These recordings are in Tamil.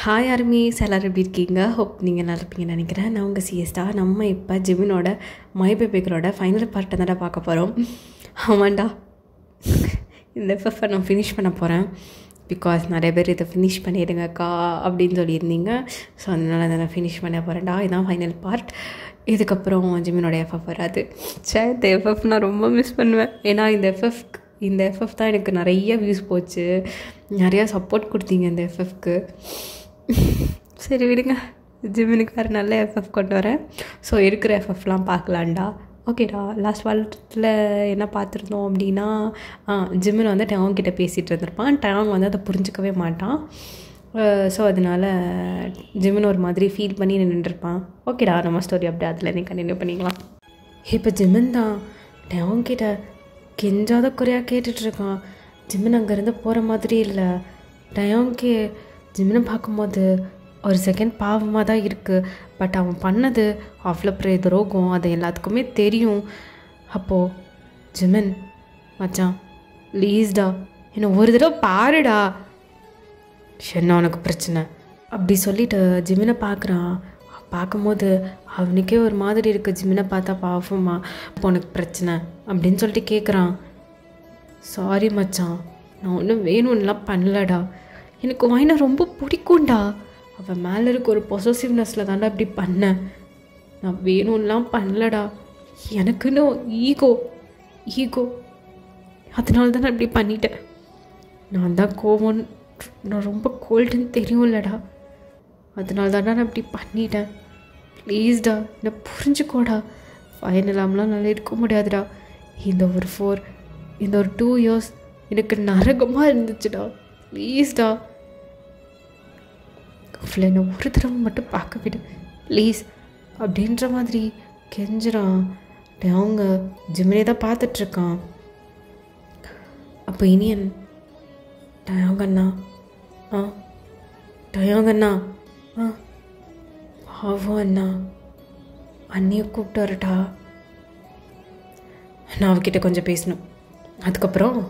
ஹாய் ஆர்மீஸ், எல்லோரும் எப்படி இருக்கீங்க? ஹோப் நீங்கள் நல்லா இருப்பீங்கன்னு நினைக்கிறேன். நான் உங்கள் சிஎஸ்டா. நம்ம இப்போ ஜிமினோட மை பேபிகளோட ஃபைனல் பார்ட்டை தானே பார்க்க போகிறோம். ஆமாண்டா, இந்த எஃப்எஃப்பை நான் ஃபினிஷ் பண்ண போகிறேன். பிகாஸ் நிறைய பேர் இதை ஃபினிஷ் பண்ணிடுங்கக்கா அப்படின்னு சொல்லியிருந்தீங்க. ஸோ அதனால் அதை நான் ஃபினிஷ் பண்ண போகிறேன்டா. இதுதான் ஃபைனல் பார்ட். இதுக்கப்புறம் ஜிமினோட எஃப்எஃப் வராது. இந்த எஃப்எஃப் நான் ரொம்ப மிஸ் பண்ணுவேன். ஏன்னா இந்த எஃப்எஃப் தான் எனக்கு நிறைய வியூஸ் போச்சு, நிறையா சப்போர்ட் கொடுத்தீங்க இந்த எஃப்எஃப்க்கு. சரி விடுங்க, ஜிமினுக்கு வேறு நல்ல எஃப்எஃப் கொண்டு வரேன். ஸோ இருக்கிற எஃப்எஃப்லாம் பார்க்கலான்டா. ஓகேடா. லாஸ்ட் வாரத்தில் என்ன பார்த்துருந்தோம் அப்படின்னா, ஜிமின் வந்து டேவங்கிட்ட பேசிகிட்டு இருந்திருப்பான். டேவங் வந்து அதை புரிஞ்சிக்கவே மாட்டான். ஸோ அதனால் ஜிமின் ஒரு மாதிரி ஃபீல் பண்ணி நின்றுருப்பான். ஓகேடா, நம்ம ஸ்டோரி அப்படியே அதில் நீ கண்டினியூ பண்ணிக்கலாம். இப்போ ஜிமின் தான் டேவங்கிட்ட கெஞ்சாத குறையாக கேட்டுட்ருக்கான். ஜிமின் அங்கேருந்து போகிற மாதிரி இல்லை. டேவங்கே ஜிமினை பார்க்கும்போது ஒரு செகண்ட் பாவமாக தான் இருக்குது. பட் அவன் பண்ணது அவ்வளோ பெரிய துரோகம், அது எல்லாத்துக்குமே தெரியும். அப்போது ஜிமின், மச்சான் ப்ளீஸ்டா என்னை ஒரு தடவை பாருடா, என்ன உனக்கு பிரச்சனை அப்படி சொல்லிட்டு ஜிமினை பார்க்குறான். பார்க்கும்போது அவனுக்கே ஒரு மாதிரி இருக்குது. ஜிமினை பார்த்தா பாவமா, அப்போ உனக்கு பிரச்சனை அப்படின்னு சொல்லிட்டு கேட்குறான். சாரி மச்சான், நான் ஒன்றும் வேணும்லாம் பண்ணலடா, எனக்கு வாயினா ரொம்ப பிடிக்கும்டா, அவன் மேலே இருக்க ஒரு பொசசிவ்னஸில் தாண்டா இப்படி பண்ணேன், நான் வேணும்லாம் பண்ணலடா, எனக்குன்னு ஈகோ அதனால தான் நான் இப்படி பண்ணிட்டேன். நான் தான் கோவம், நான் ரொம்ப கோல்டுன்னு தெரியும்லடா, அதனால தாண்டா நான் இப்படி பண்ணிட்டேன். ப்ளீஸ்டா என்னை புரிஞ்சுக்கோடா, ஃபைனலாம்லாம் நல்லா இருக்க முடியாதுடா. இந்த ஒரு 2 இயர்ஸ் எனக்கு நரகமாக இருந்துச்சுடா, ப்ளீஸ்டா அவளை என்னை ஒரு தடவை மட்டும் பார்க்க விடு ப்ளீஸ் அப்படின்ற மாதிரி கெஞ்சுறான். அவங்க ஜிமினே தான் பார்த்துட்ருக்கான். அப்போ இனியன், டயோங்கண்ணா பாவம் அண்ணா, அண்ணியை கூப்பிட்டு வரட்டா, நான் அவகிட்ட கொஞ்சம் பேசணும், அதுக்கப்புறம்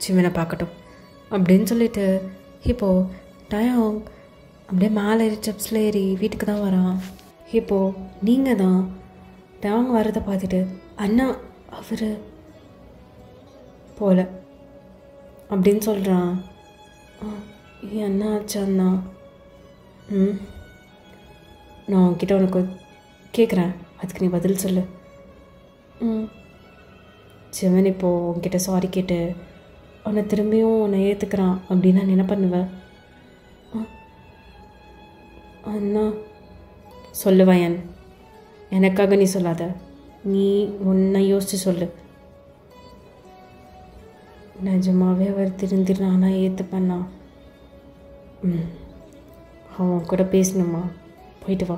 ஜிமினை பார்க்கட்டும் அப்படின்னு சொல்லிட்டு இப்போது டயோங் அப்படியே மேலே ஏறி ஸ்டெப்ஸில் ஏறி வீட்டுக்கு தான் வரான். இப்போது நீங்கள் தான் டயோங் வரதை பார்த்துட்டு, அண்ணா அவர் போல அப்படின்னு சொல்கிறான். அண்ணா ஆச்சு அண்ணா, நான் உன்கிட்ட உனக்கு கேட்குறேன், அதுக்கு நீ பதில் சொல்லு. ஜிமின் இப்போது உன்கிட்ட சாரி கேட்டு உன்னை திரும்பியும் உன்னை ஏற்றுக்கிறான் அப்படின்னா நீ என்ன பண்ணுவேன்? அண்ணா சொல்லுவேன், எனக்காக நீ சொல்லாத, நீ உன்னை யோசிச்சு சொல்லு. நிஜமாவே அவர் திருந்திருந்தானா ஏற்றுப்பண்ணா? அவன் கூட பேசணுமா? போயிட்டு வா.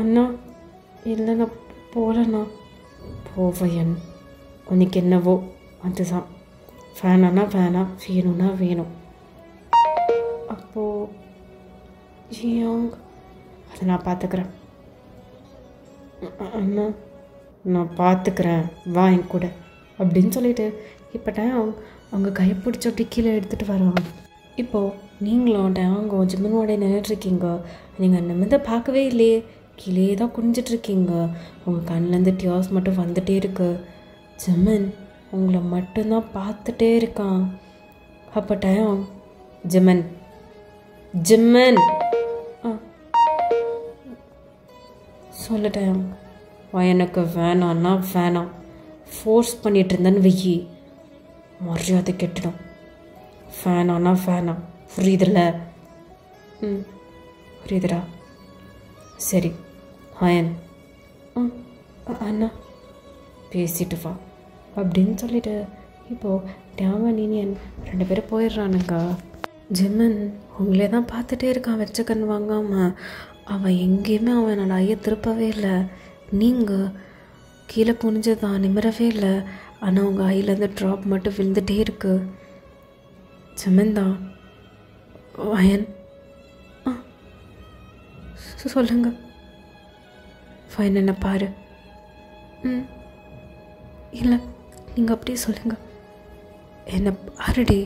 அண்ணா இல்லை, நான் போகலண்ணா. போவையன், உனக்கு என்னவோ அதுதான், வேணான்னா வேணாம், வேணும்னா வேணும். அப்போது ஜியோங், அதை நான் பார்த்துக்கிறேன். அண்ணா நான் பார்த்துக்கிறேன், வா என் கூட அப்படின்னு சொல்லிட்டு இப்போ டயோங் அவங்க கையை பிடிச்ச அப்படி கீழே எடுத்துகிட்டு வரோம். இப்போது நீங்களும் டயோங்கோ ஜிமினோட நின்றுட்டுருக்கீங்க. நீங்கள் நிமிர்ந்து பார்க்கவே இல்லையே, கீழே தான் குனிஞ்சிட்ருக்கீங்க. உங்கள் கண்ணிலேருந்து டியர்ஸ் மட்டும் வந்துகிட்டே இருக்கு. ஜிமின் உங்களை மட்டும்தான் பார்த்துட்டே இருக்கான். அப்போ டயோங், ஜிமின் சொல்ல டயோங், எனக்கு வேணான்னா வேணாம், ஃபோர்ஸ் பண்ணிகிட்டு இருந்தேன்னு வெயி, மரியாதை கெட்டுடும். வேணான்னா வேணாம், புரியுதுல்ல? புரியுதுடா, சரி ஹயன். அண்ணா பேசிட்டு வா அப்படின்னு சொல்லிட்டு இப்போது டேவன் இனியன் 2 பேரும் போயிடுறானுங்க. ஜிமின் உங்களே தான் பார்த்துட்டே இருக்கான் வச்ச கண் வாங்காமல். அவன் எங்கேயுமே அவனோட ஐயை திருப்பவே இல்லை. நீங்கள் கீழே குனிஞ்சதான், நிமிரவே இல்லை. ஆனால் உங்கள் ஐயிலேருந்து ட்ராப் மட்டும் விழுந்துகிட்டே இருக்கு. ஜிமின் தான், வயன் சொல்லுங்க, ஃபைன் என்ன பாரு. இல்லை, நீங்கள் அப்படியே சொல்லுங்கள், என்னை ஆரடி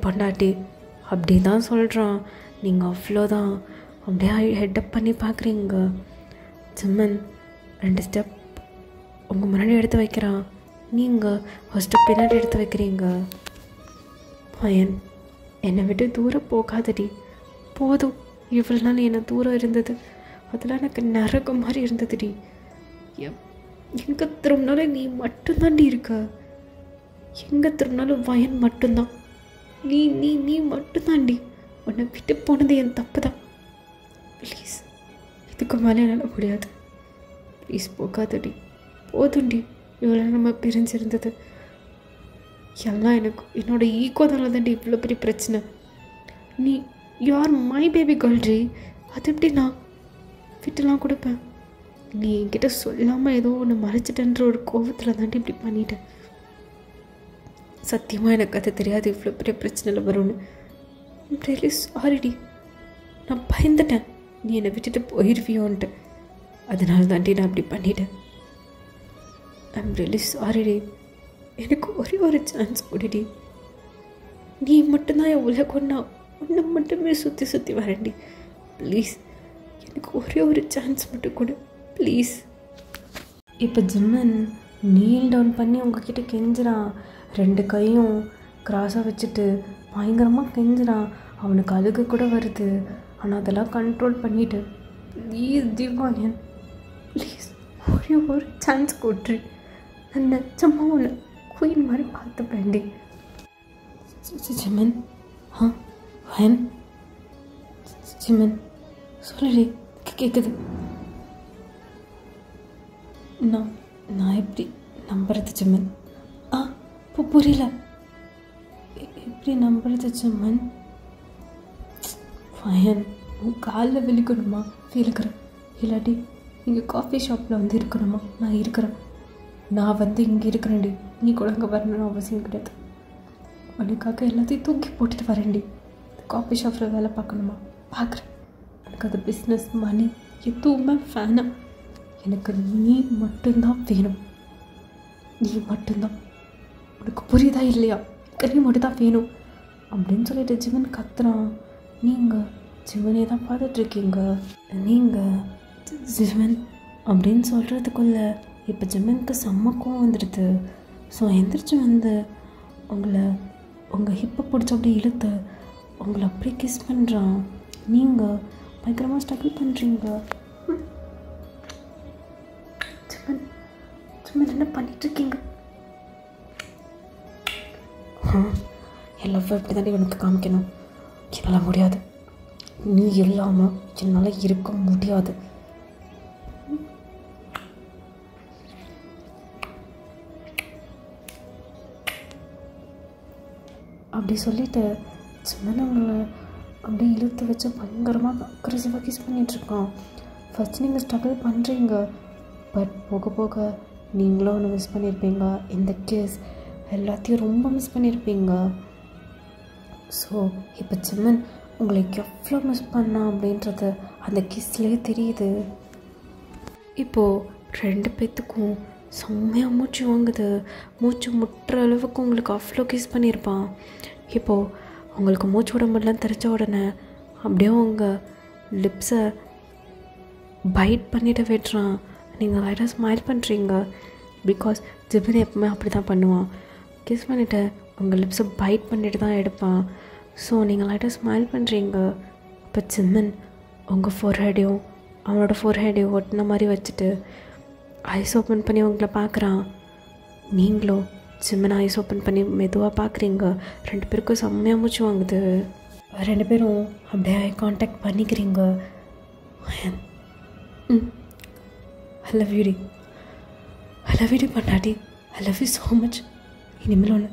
பொண்டாட்டி அப்படி தான் சொல்கிறான். நீங்கள் அவ்வளோதான் அப்படியே ஹெட்டப் பண்ணி பார்க்குறீங்க. ஜிம்மன் 2 ஸ்டெப் உங்கள் முன்னாடி எடுத்து வைக்கிறான். நீங்கள் ஃபஸ்ட்டு பின்னாடி எடுத்து வைக்கிறீங்க. பையன், என்னை விட்டு தூரம் போகாதடி. போதும், இவ்வளோ நாள் என்னை தூரம் இருந்தது அதெல்லாம் எனக்கு நரகம் மாதிரி இருந்ததுடி. எங்கே திரும்பினாலும் நீ மட்டும்தாண்டி இருக்க. எங்கே திரும்பினாலும் வயன் மட்டும்தான். நீ நீ நீ மட்டும்தாண்டி. உன்னை விட்டு போனது என் தப்பு தான். ப்ளீஸ், இதுக்கு மேலே என்னால் முடியாது. ப்ளீஸ் போகாதடி. போதுண்டி, இவ்வளோ நம்ம பிரிஞ்சிருந்தது எல்லாம் எனக்கு என்னோடய ஈகோதால தாண்டி இவ்வளோ பெரிய பிரச்சனை. நீ யூ ஆர் மை பேபி கேர்ள்ரி. அது எப்படி நான் விட்டுலாம் கொடுப்பேன்? நீ என்கிட்ட சொல்லாமல் ஏதோ ஒன்று மறைச்சிட்டன்ற ஒரு கோபத்தில் தாண்டி இப்படி பண்ணிட்டேன். சத்தியமாக எனக்கு அது தெரியாது இவ்வளோ பெரிய பிரச்சனையில் வரும்னு. ஐம் ரியலி சாரிடி. நான் பயந்துட்டேன் நீ என்னை விட்டுட்டு போயிடுவியோன்ட்டு. அதனால தாண்டி நான் அப்படி பண்ணிட்டேன். ஐம் ரியலி சாரிடி. எனக்கு ஒரே ஒரு சான்ஸ் கொடுடி. நீ மட்டும்தான் என் உலகம். நான் உன்னை மட்டுமே சுற்றி சுற்றி வரேன்டி. ப்ளீஸ், எனக்கு ஒரே ஒரு சான்ஸ் மட்டும் கொடு ப்ளீஸ். இப்போ ஜிம்மன் நீல் டவுன் பண்ணி உங்ககிட்ட கெஞ்சுறான். 2 கையும் கிராஸாக வச்சுட்டு பயங்கரமாக கெஞ்சுறான். அவனுக்கு அழுக கூட வருது. ஆனால் அதெல்லாம் கண்ட்ரோல் பண்ணிவிட்டு, ப்ளீஸ் திவாயன் ப்ளீஸ் ஒரே ஒரு சான்ஸ் கொடுத்துரு. நான் நிஜமா உன்னை குயின் மாதிரி பார்த்துப்பேன்டி. ஜிம்மன், வயன், ஜிம்மன் சொல்லுடி, கேட்குது. நான் எப்படி நம்புறது ஜிம்மன்? புரியல. எப்படி நம்புறது ஜிம்மன்? ஃபயன், உன் காலில் விழிக்கணுமா? விழுக்கிறேன். இல்லாட்டி இங்கே காஃபி ஷாப்பில் வந்து இருக்கணுமா? நான் இருக்கிறேன். நான் வந்து இங்கே இருக்கிறேன்டி. நீ கூட அங்கே வரணும்னு அவசியம் கிடையாது. உனக்காக எல்லாத்தையும் தூக்கி போட்டுட்டு வரேன்டி. காஃபி ஷாப்பில் வேலை பார்க்கணுமா? பார்க்குறேன். எனக்கு அது பிஸ்னஸ் மணி எதுவுமே வேணாம். எனக்கு நீ மட்டும்தான் வேணும். நீ மட்டும்தான். உனக்கு புரியுதா இல்லையா? நீ மட்டும் தான் வேணும் அப்படின்னு சொல்லிட்டு ஜிவன் கத்துறான். நீங்கள் ஜிவனே தான் பார்த்துட்ருக்கீங்க. நீங்கள் ஜிவன் அப்படின்னு சொல்கிறதுக்குள்ள இப்போ ஜிவனுக்கு செம்மக்கம் வந்துடுது. ஸோ எந்திரிச்சு வந்து உங்கள் ஹிப்பை பிடிச்சி அப்படியே இழுத்து உங்களை அப்படியே கிஸ் பண்ணுறான். நீங்கள் பயங்கரமாக ஸ்ட்ரகிள் பண்ணுறீங்க. ஜிவன் என்ன பண்ணிகிட்ருக்கீங்க? எல்லாரும் இப்படி தாண்டி உனக்கு காமிக்கணும். என்னால் முடியாது. நீ இல்லாமல் என்னால் இருக்க முடியாது. அப்படி சொல்லிட்டு சின்னவங்களை அப்படியே இழுத்து வச்சு பயங்கரமாக அக்ரெசிவாக கிஸ் பண்ணிகிட்ருக்கான். ஃபஸ்ட் நீங்கள் ஸ்ட்ரகிள் பண்ணுறீங்க, பட் போக போக நீங்களும் ஒன்று மிஸ் பண்ணியிருப்பீங்க. இந்த கிஸ் எல்லாத்தையும் ரொம்ப மிஸ் பண்ணியிருப்பீங்க. ஸோ இப்போ ஜிம்மன் உங்களுக்கு எவ்வளோ மிஸ் பண்ணா அப்படின்றது அந்த கிஸ்லேயே தெரியுது. இப்போது 2 பேர்த்துக்கும் செம்மையாக மூச்சு வாங்குது. மூச்சு முட்டுற அளவுக்கு உங்களுக்கு அவ்வளோ கிஸ் பண்ணியிருப்பான். இப்போது அவங்களுக்கு மூச்சு விட முடியலன்னு தெரிஞ்ச உடனே அப்படியே அவங்க லிப்ஸை பைட் பண்ணிட்டு விட்டுறான். நீங்கள் லைட்டாக ஸ்மைல் பண்ணுறீங்க. பிகாஸ் ஜிம்மன் எப்பவுமே அப்படி தான் பண்ணுவான். கிஸ் பண்ணிவிட்டு உங்கள் லிப்ஸை பைட் பண்ணிட்டு தான் எடுப்பான். ஸோ நீங்கள் லைட்டாக ஸ்மைல் பண்ணுறீங்க. இப்போ ஜிம்மன் உங்கள் ஃபோர்ஹெடையும் அவனோட ஃபோர்ஹெடையும் ஒட்டின மாதிரி வச்சுட்டு ஐஸ் ஓப்பன் பண்ணி உங்களை பார்க்குறான். நீங்களும் ஜிம்மன் ஐஸ் ஓப்பன் பண்ணி மெதுவாக பார்க்குறீங்க. 2 பேருக்கும் செம்மையாக மூச்சு வாங்குது. 2 பேரும் அப்படியே ஐ கான்டாக்ட் பண்ணிக்கிறீங்க. ஐ லவ் யூ டி. ஐ லவ் யூ டி பண்ணாடி. I love you so much. இனிமேல் ஒன்று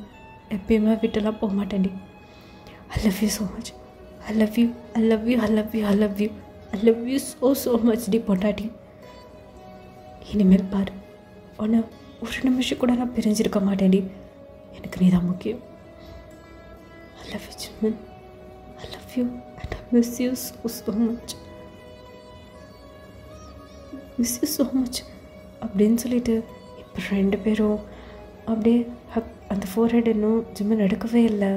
எப்பயுமே விட்டுலாம் போக மாட்டேன்டி. I love you so much. I love you, I love you, I love you, I love you, I love you so much டி பொண்டாட்டி. இனிமேல் பாரு, உன்னை ஒரு நிமிஷம் கூட நான் பிரிஞ்சிருக்க மாட்டேன்டி. எனக்கு நீ தான் முக்கியம். ஐ லவ் யூ ஜிம்மன். I love you and I miss you so much. Miss you so much அப்படின்னு சொல்லிட்டு இப்போ 2 பேரும் அப்படியே அந்த ஃபோர்ஹெட் இன்னும் ஜிம்மன் எடுக்கவே இல்லை.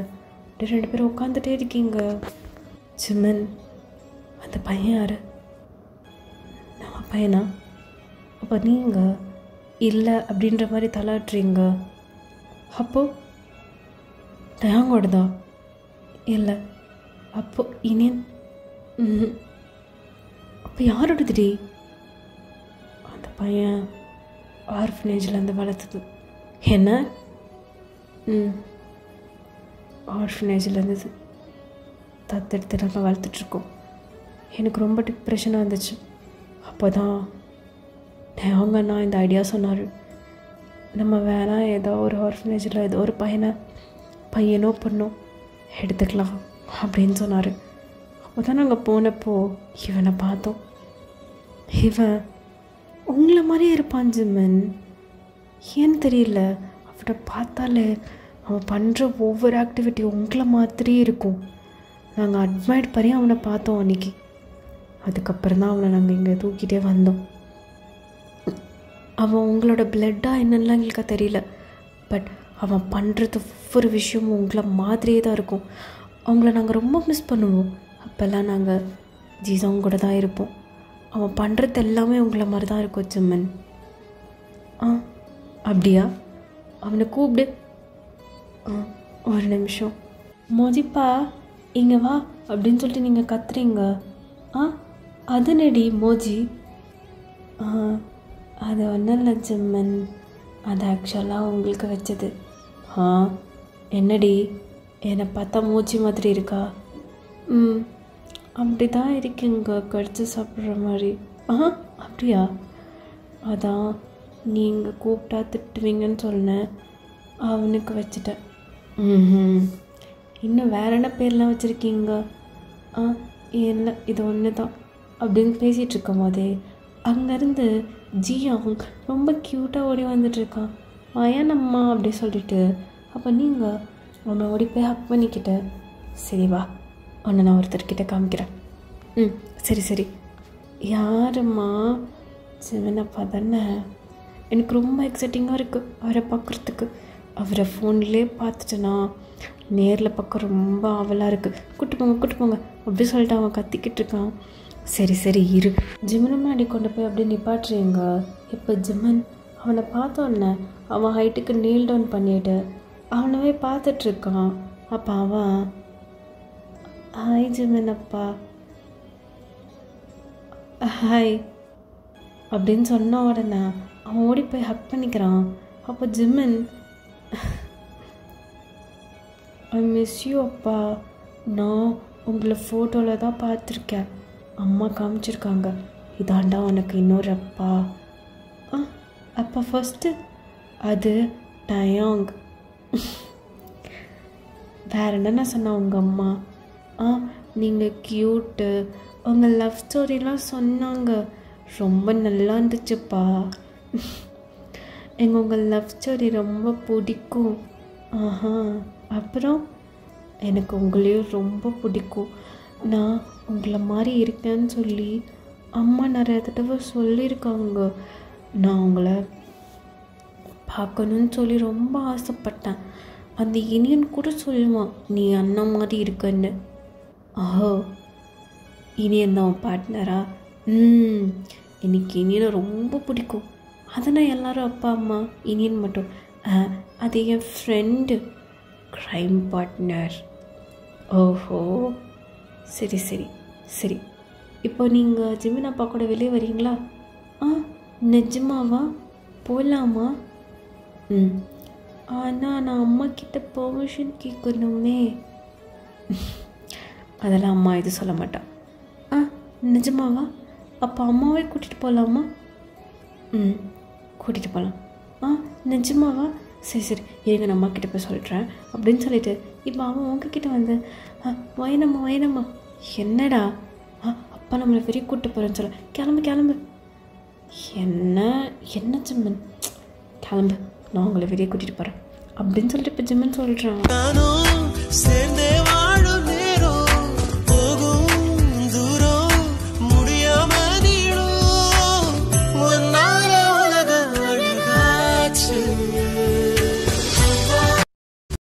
2 பேரும் உட்காந்துட்டே இருக்கீங்க. ஜிமின், அந்த பையன் யார்? நம்ம பையனா? அப்போ நீங்கள் இல்லை அப்படின்ற மாதிரி தலாட்டுறீங்க. அப்போது டயாங்கோடதா? இல்லை. அப்போ இனியன்? அப்போ யாரோடதுடி? அந்த பையன் ஆர்ஃபனேஜ்லேருந்து வளர்த்தது. என்ன? ஆர்ஃபனேஜ்லேருந்து தத்தெடுத்து நம்ம வளர்த்துட்ருக்கோம். எனக்கு ரொம்ப டிப்ரெஷனாக இருந்துச்சு. அப்போ தான் டயாங்கன்னா இந்த ஐடியா சொன்னார். நம்ம வேணால் ஏதோ ஒரு ஆர்ஃபனேஜில் ஏதோ ஒரு பையனோ பொண்ணோ எடுத்துக்கலாம் அப்படின்னு சொன்னார். அப்போ தான் நாங்கள் போனப்போ இவனை பார்த்தோம். இவன் உங்களை மாதிரியே இருப்பான் ஜிமின். ஏன்னு தெரியல, அவனை பார்த்தாலே அவன் பண்ணுற ஒவ்வொரு ஆக்டிவிட்டி உங்களை மாதிரியே இருக்கும். நாங்கள் அட்மைட் பண்ணி அவனை பார்த்தோம் அன்றைக்கி. அதுக்கப்புறம் தான் அவனை நாங்கள் இங்கே தூக்கிட்டே வந்தோம். அவன் உங்களோட பிளட்டாக என்னெல்லாம் எங்களுக்கு தெரியல, பட் அவன் பண்ணுறது ஒவ்வொரு விஷயமும் உங்களை மாதிரியே தான் இருக்கும். அவங்கள நாங்கள் ரொம்ப மிஸ் பண்ணுவோம். அப்போல்லாம் நாங்கள் ஜீசாவும் கூட தான் இருப்போம். அவன் பண்ணுறது எல்லாமே உங்களை மாதிரி தான் இருக்கும் ஜிமின். அப்படியா? அவனை கூப்பிடு. ஒரு நிமிஷம். மோஜிப்பா இங்கே வா அப்படின்னு சொல்லிட்டு நீங்கள் கத்துறீங்க. அது நெடி மோஜி? அது ஒன்றும் இல்லை ஜிமின், அது ஆக்சுவலாக உங்களுக்கு வச்சது. என்னடி, என்னை பார்த்தா மூச்சு மாதிரி இருக்கா? அப்படி தான் இருக்குங்க, கடிச்சு சாப்பிட்ற மாதிரி. அப்படியா? அதான் நீங்கள் கூப்பிட்டா திட்டுவீங்கன்னு சொன்னேன், அவனுக்கு வச்சுட்டேன். இன்னும் வேற என்ன பேர்லாம் வச்சுருக்கீங்க? இல்லை, இது ஒன்று தான் அப்படின்னு பேசிகிட்டு இருக்கும் போதே அங்கேருந்து ஜியாங் ரொம்ப க்யூட்டாக ஓடி வந்துட்டுருக்கான். ஏனம்மா அப்படி சொல்லிட்டு. அப்போ நீங்கள் அவனை ஓடி போய் ஹக் பண்ணிக்கிட்ட. சரி வா, உன்னை நான் ஒருத்தர்கிட்ட காமிக்கிறேன். சரி சரி. யாரும்மா? சிவனப்பா தானே? எனக்கு ரொம்ப எக்ஸைட்டிங்காக இருக்குது அவரை பார்க்குறதுக்கு. அவரை ஃபோன்லேயே பார்த்துட்டேன்னா நேரில் பார்க்க ரொம்ப ஆவலாக இருக்குது. கூட்டு போங்க அப்படி சொல்லிட்டு அவன் கத்திக்கிட்டு இருக்கான். சரி சரி இரு. ஜிமின் முன்னாடி கொண்டு போய் அப்படியே நிப்பாட்டுறீங்க. இப்போ ஜிமின் அவனை பார்த்தோன்னே அவன் ஹைட்டுக்கு நீல் டவுன் பண்ணிவிட்டு அவனவே பார்த்துட்ருக்கான். அப்போ அவன் ஹாய் ஜிமின் அப்பா, ஹாய் அப்படின்னு சொன்ன உடனே அவன் ஓடி போய் ஹக் பண்ணிக்கிறான். அப்போ ஜிமின் ஐ மிஸ் யூ அப்பா, நான் உங்களை ஃபோட்டோவில் தான் பார்த்துருக்கேன், அம்மா காமிச்சிருக்காங்க, இதாண்டா உனக்கு இன்னொரு அப்பா. அப்பா ஃபஸ்ட்டு அது டயாங். வேற என்ன சொன்ன உங்கள் அம்மா? நீங்கள் க்யூட்டு, உங்கள் லவ் ஸ்டோரிலாம் சொன்னாங்க, ரொம்ப நல்லா இருந்துச்சுப்பா. உங்கள் லவ் ஸ்டோரி ரொம்ப பிடிக்கும். அப்புறம் எனக்கு உங்களையும் ரொம்ப பிடிக்கும். நான் உங்களை மாதிரி இருக்கேன்னு சொல்லி அம்மா நிறைய தடவை சொல்லியிருக்காங்க. நான் உங்களை பார்க்கணுன்னு சொல்லி ரொம்ப ஆசைப்பட்டேன். அந்த இனியன் கூட சொல்லுவான் நீ அண்ணன் மாதிரி இருக்கன்னு. இனியன் தான் உன் பார்ட்னரா? எனக்கு இனியனை ரொம்ப பிடிக்கும். அதனால் எல்லாரும் அப்பா அம்மா, இனியன் மட்டும். அது என் ஃப்ரெண்டு, க்ரைம் பார்ட்னர். ஓஹோ, சரி சரி சரி. இப்போ நீங்கள் ஜிமின் அப்பா கூட வெளியே வரீங்களா? நிஜமாவா? போகலாமா? ஆனால் நான் அம்மா கிட்ட பெர்மிஷன் கேட்கணுமே. அதெல்லாம் அம்மா இது சொல்ல மாட்டான். நிஜமாவா? அப்போ அம்மாவே கூட்டிகிட்டு போகலாமா? கூட்டிகிட்டு போகலாம். நிஜமாவா? சரி சரி இருங்க, நான் அம்மா கிட்ட போய் சொல்கிறேன் அப்படின்னு சொல்லிட்டு இப்போ அவன் உங்ககிட்ட வந்து வயனம்மா என்னடா அப்பா நம்மளை வெறி கூப்பிட்டு போகிறேன்னு சொல்ல. கிளம்பு. என்ன ஜிம்மன், கிளம்பு, நான் உங்களை வெளியே கூட்டிகிட்டு போகிறேன் அப்படின்னு சொல்லிட்டு இப்போ ஜிம்மன் சொல்கிறான்.